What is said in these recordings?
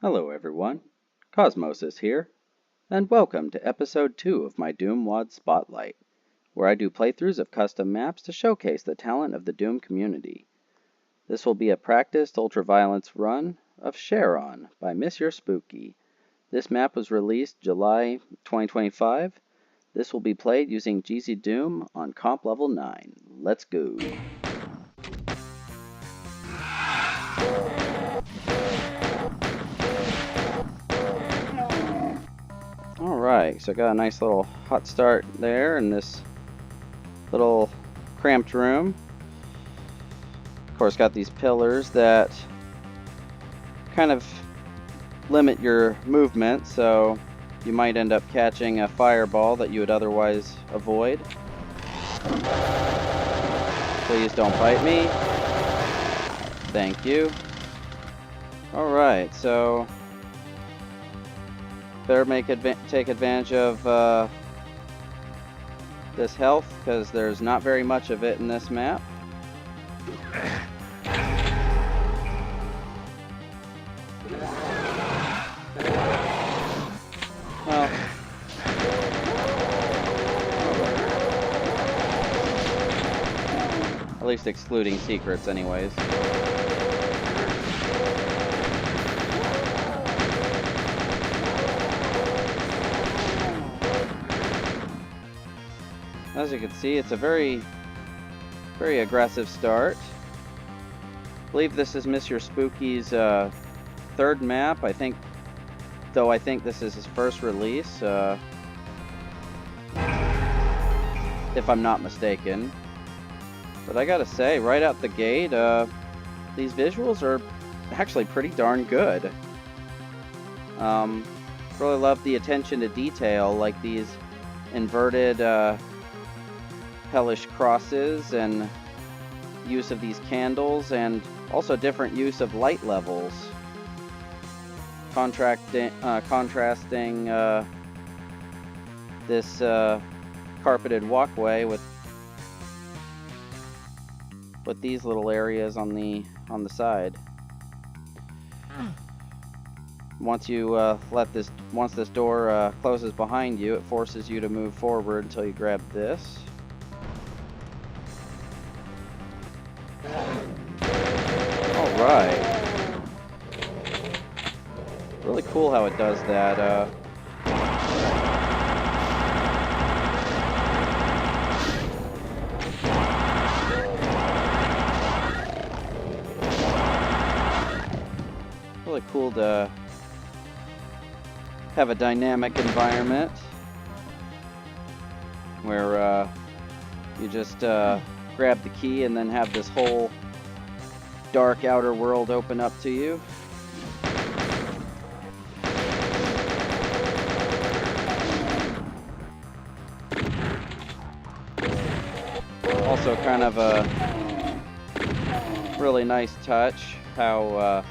Hello everyone, Cosmosis here, and welcome to episode 2 of my Doom Wad Spotlight, where I do playthroughs of custom maps to showcase the talent of the Doom community. This will be a practiced ultraviolence run of Charon by Miss Your Spooky. This map was released July 2025. This will be played using GZ Doom on comp level 9. Let's go! Alright, so I got a nice little hot start there in this little cramped room. Of course, got these pillars that kind of limit your movement, so you might end up catching a fireball that you would otherwise avoid. Please don't bite me. Thank you. Alright, so better take advantage of this health, because there's not very much of it in this map. Well, at least excluding secrets anyways. As you can see, it's a very aggressive start. I believe this is Miss Your Spooky's third map. I think this is his first release, if I'm not mistaken. But I gotta say, right out the gate, these visuals are actually pretty darn good. Really love the attention to detail, like these inverted hellish crosses and use of these candles, and also different use of light levels, contrasting this carpeted walkway with these little areas on the side. Once this door closes behind you, it forces you to move forward until you grab this. Alright. Really cool how it does that. Really cool to have a dynamic environment where you just grab the key and then have this whole dark outer world open up to you. Also kind of a really nice touch how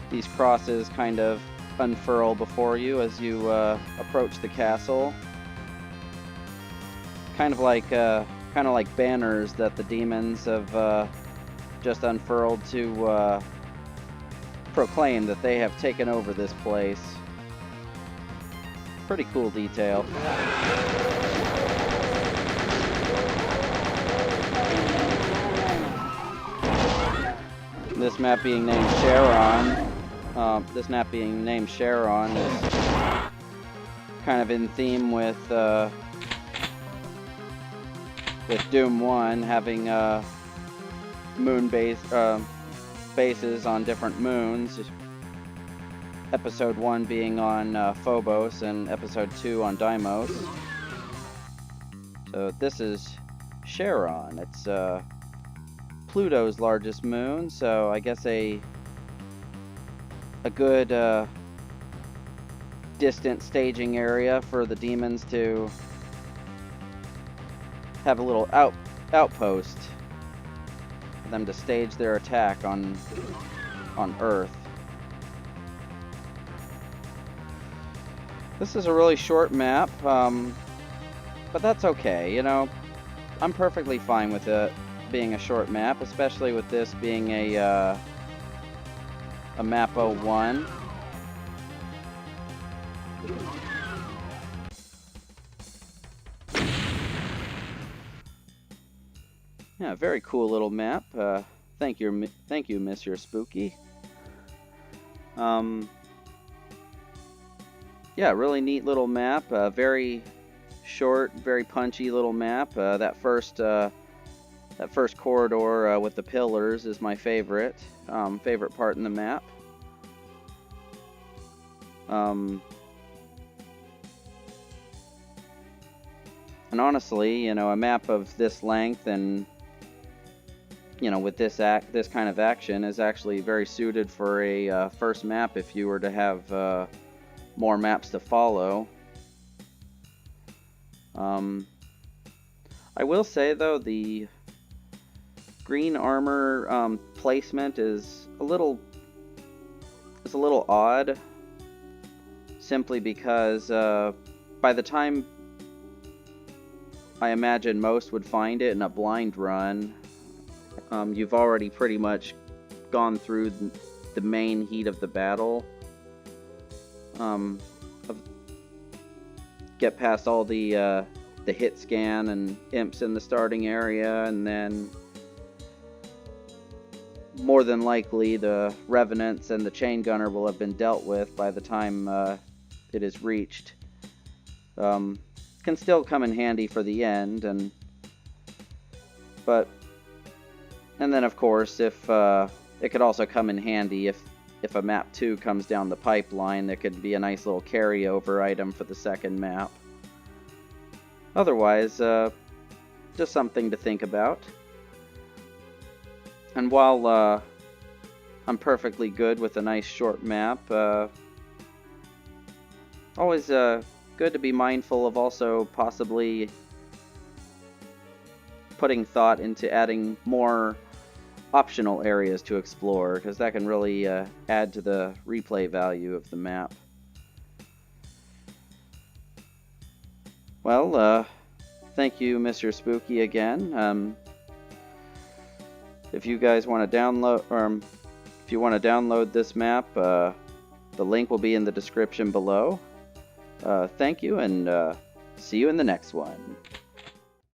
these crosses kind of unfurl before you as you approach the castle. Kind of like banners that the demons have just unfurled to proclaim that they have taken over this place. Pretty cool detail. This map being named Charon. Is kind of in theme with Doom 1 having moon bases on different moons. Episode 1 being on Phobos and episode 2 on Deimos. So this is Charon. It's Pluto's largest moon, so I guess a good distant staging area for the demons to have a little outpost for them to stage their attack on Earth. This is a really short map, but that's okay. You know, I'm perfectly fine with it being a short map, especially with this being a map 01. Yeah, very cool little map. Thank you, Mr. Spooky. Yeah, really neat little map. Very short, very punchy little map. That first corridor with the pillars is my favorite part in the map. And honestly, a map of this length and with this kind of action is actually very suited for a first map if you were to have more maps to follow. I will say though, the green armor placement is a little odd, simply because by the time I imagine most would find it in a blind run, you've already pretty much gone through the main heat of the battle. Get past all the hit scan and imps in the starting area, and then more than likely the revenants and the chain gunner will have been dealt with by the time it is reached. Can still come in handy for the end, and then of course, if it could also come in handy if a map 2 comes down the pipeline, that could be a nice little carryover item for the second map. Otherwise, just something to think about. And while I'm perfectly good with a nice short map, always good to be mindful of also possibly putting thought into adding more optional areas to explore, because that can really add to the replay value of the map. Well, thank you, Mr. Spooky, again. If you guys want to download this map, the link will be in the description below. Thank you, and see you in the next one.